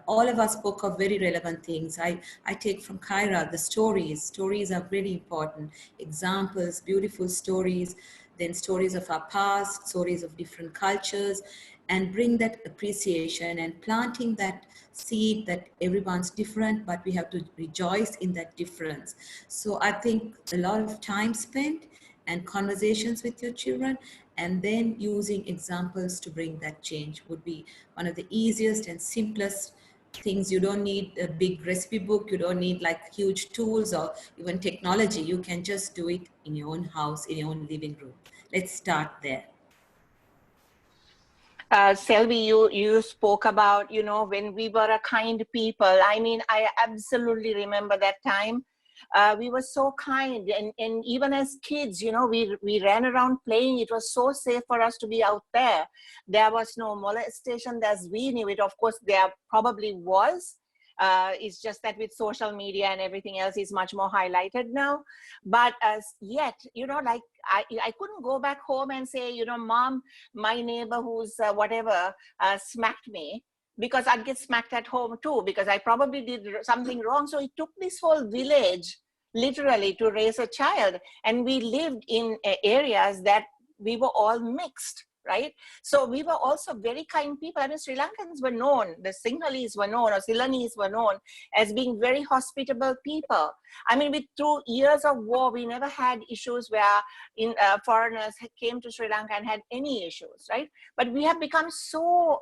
all of us spoke of very relevant things. I take from Kyra the stories. Stories are really important. Examples, beautiful stories, then stories of our past, stories of different cultures, and bring that appreciation and planting that seed that everyone's different, but we have to rejoice in that difference. So I think a lot of time spent and conversations with your children, and then using examples to bring that change would be one of the easiest and simplest things. You don't need a big recipe book. You don't need like huge tools or even technology. You can just do it in your own house, in your own living room. Let's start there. Selvi, you spoke about, you know, when we were a kind people. I mean, I absolutely remember that time. We were so kind, and even as kids, you know, we ran around playing. It was so safe for us to be out there. There was no molestation as we knew it. Of course, there probably was. It's just that with social media and everything else is much more highlighted now. But as yet, you know, like I couldn't go back home and say, you know, Mom, my neighbor who's whatever smacked me, because I'd get smacked at home too, because I probably did something wrong. So it took this whole village literally to raise a child. And we lived in areas that we were all mixed, right? So we were also very kind people. I mean, Sri Lankans were known, the Sinhalese were known, or Ceylonese were known as being very hospitable people. I mean, through years of war, we never had issues where foreigners came to Sri Lanka and had any issues, right? But we have become so,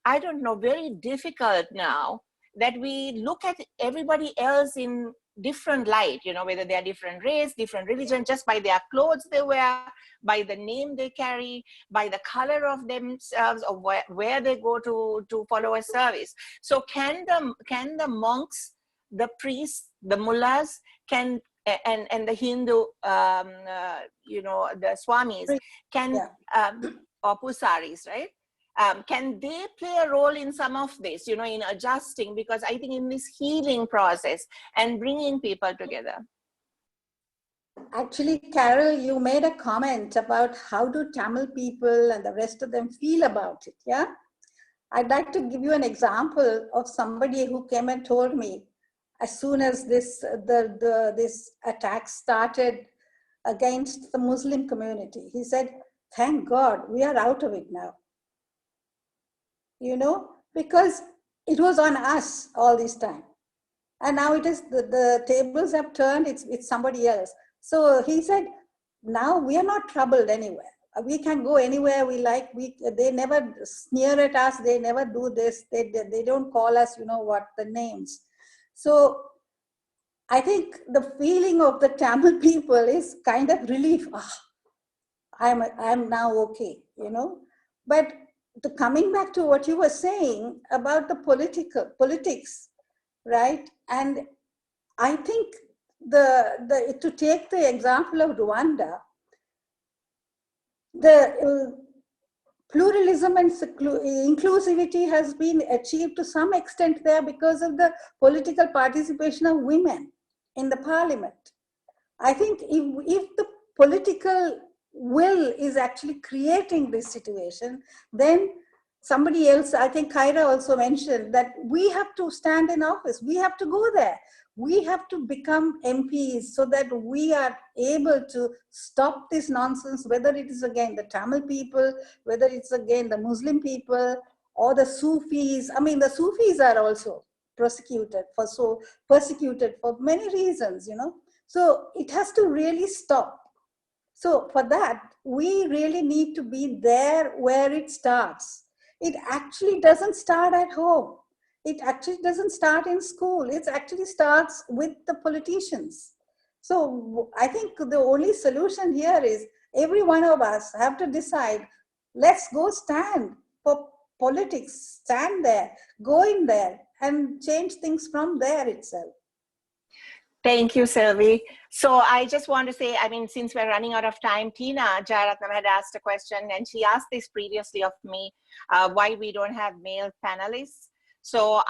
I don't know, very difficult now, that we look at everybody else in different light, you know, whether they are different race, different religion, just by their clothes they wear, by the name they carry, by the color of themselves, or where they go to follow a service. So can the monks, the priests, the mullahs, and the Hindu, you know, the swamis, can, or pusaris, right? Can they play a role in some of this, you know, in adjusting? Because I think in this healing process and bringing people together. Actually, Carol, you made a comment about how do Tamil people and the rest of them feel about it, yeah? I'd like to give you an example of somebody who came and told me as soon as this attack started against the Muslim community. He said, thank God, we are out of it now. You know, because it was on us all this time. And now it is, the tables have turned, it's somebody else. So he said, now we are not troubled anywhere. We can go anywhere we like. They never sneer at us. They never do this. They don't call us, you know what, the names. So I think the feeling of the Tamil people is kind of relief. I'm now okay, you know. But coming back to what you were saying about the politics, right? And I think to take the example of Rwanda, the pluralism and inclusivity has been achieved to some extent there because of the political participation of women in the parliament. I think if the political will is actually creating this situation, then somebody else, I think Kyra also mentioned that we have to stand in office. We have to go there. We have to become MPs so that we are able to stop this nonsense, whether it is again the Tamil people, whether it's again the Muslim people or the Sufis. I mean, the Sufis are also persecuted for many reasons, you know. So it has to really stop. So for that, we really need to be there where it starts. It actually doesn't start at home. It actually doesn't start in school. It actually starts with the politicians. So I think the only solution here is every one of us have to decide, let's go stand for politics, stand there, go in there and change things from there itself. Thank you, Sylvie. So I just want to say, I mean, since we're running out of time, Tina Jayaratnam had asked a question, and she asked this previously of me, why we don't have male panelists. So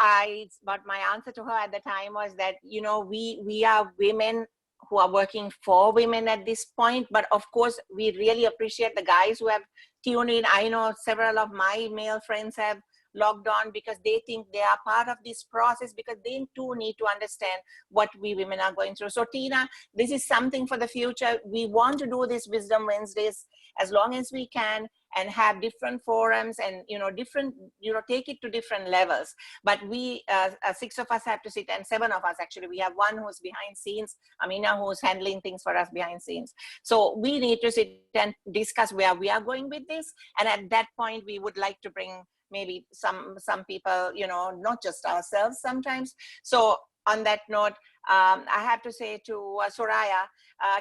but my answer to her at the time was that, you know, we are women who are working for women at this point, but of course, we really appreciate the guys who have tuned in. I know several of my male friends have logged on because they think they are part of this process, because they too need to understand what we women are going through. So Tina, this is something for the future. We want to do this Wisdom Wednesdays as long as we can, and have different forums and, you know, different, you know, take it to different levels. But we, 6 of us have to sit, and 7 of us actually. We have one who's behind scenes, Amina, who's handling things for us behind scenes. So we need to sit and discuss where we are going with this. And at that point, we would like to bring maybe some people, you know, not just ourselves sometimes. So on that note, I have to say to Soraya,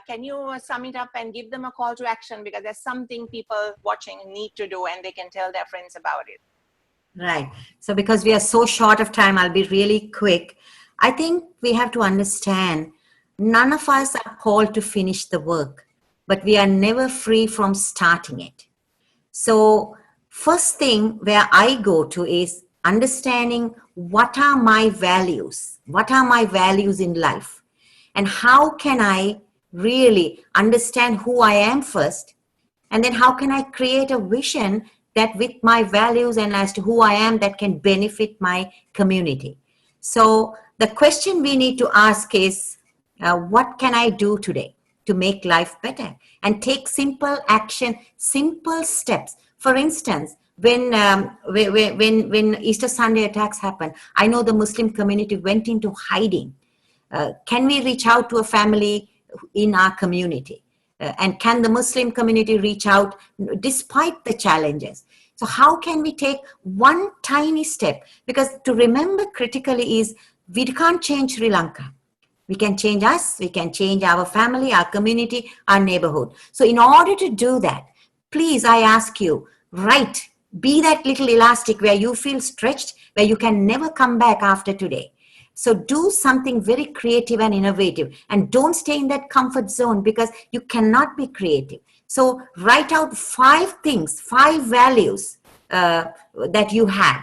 can you sum it up and give them a call to action, because there's something people watching need to do and they can tell their friends about it. Right. So because we are so short of time, I'll be really quick. I think we have to understand none of us are called to finish the work, but we are never free from starting it. So first thing where I go to is understanding what are my values? What are my values in life? And how can I really understand who I am first? And then how can I create a vision that with my values and as to who I am that can benefit my community? So the question we need to ask is, what can I do today to make life better? And take simple action, simple steps. For instance, when Easter Sunday attacks happened, I know the Muslim community went into hiding. Can we reach out to a family in our community? And can the Muslim community reach out despite the challenges? So how can we take one tiny step? Because to remember critically is, we can't change Sri Lanka. We can change us, we can change our family, our community, our neighborhood. So in order to do that, please, I ask you, write, be that little elastic where you feel stretched, where you can never come back after today. So do something very creative and innovative, and don't stay in that comfort zone because you cannot be creative. So write out 5 things, 5 values that you have,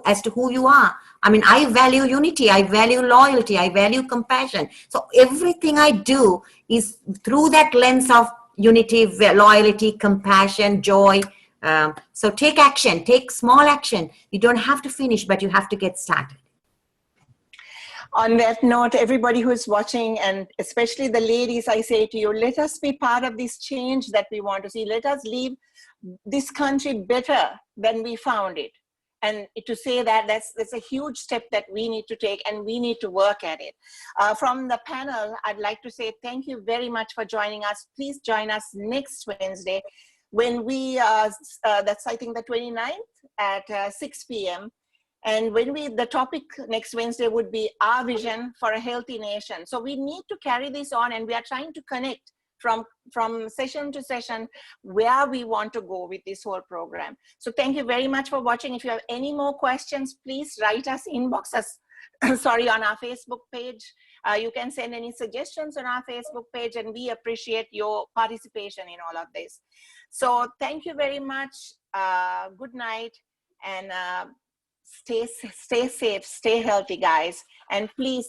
as to who you are. I mean, I value unity, I value loyalty, I value compassion. So everything I do is through that lens of unity, loyalty, compassion, joy. So take action, take small action. You don't have to finish, but you have to get started. On that note, everybody who's watching, and especially the ladies, I say to you, let us be part of this change that we want to see. Let us leave this country better than we found it. And to say that, that's a huge step that we need to take, and we need to work at it. From the panel, I'd like to say thank you very much for joining us. Please join us next Wednesday when we, that's I think the 29th at 6 p.m. And when the topic next Wednesday would be our vision for a healthy nation. So we need to carry this on, and we are trying to connect from session to session where we want to go with this whole program. So thank you very much for watching. If you have any more questions, please write us, inbox us, sorry, on our Facebook page. You can send any suggestions on our Facebook page, and we appreciate your participation in all of this. So thank you very much. Good night, and stay safe, stay healthy, guys. And please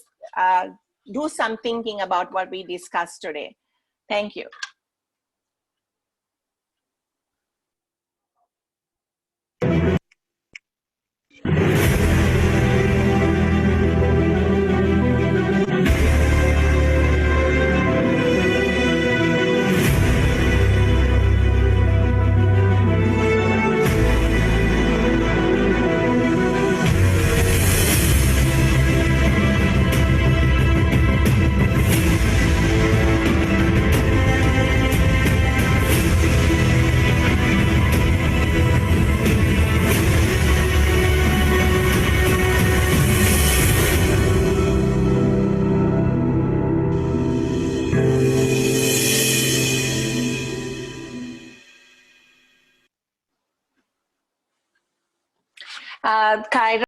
do some thinking about what we discussed today. Thank you. Kyra.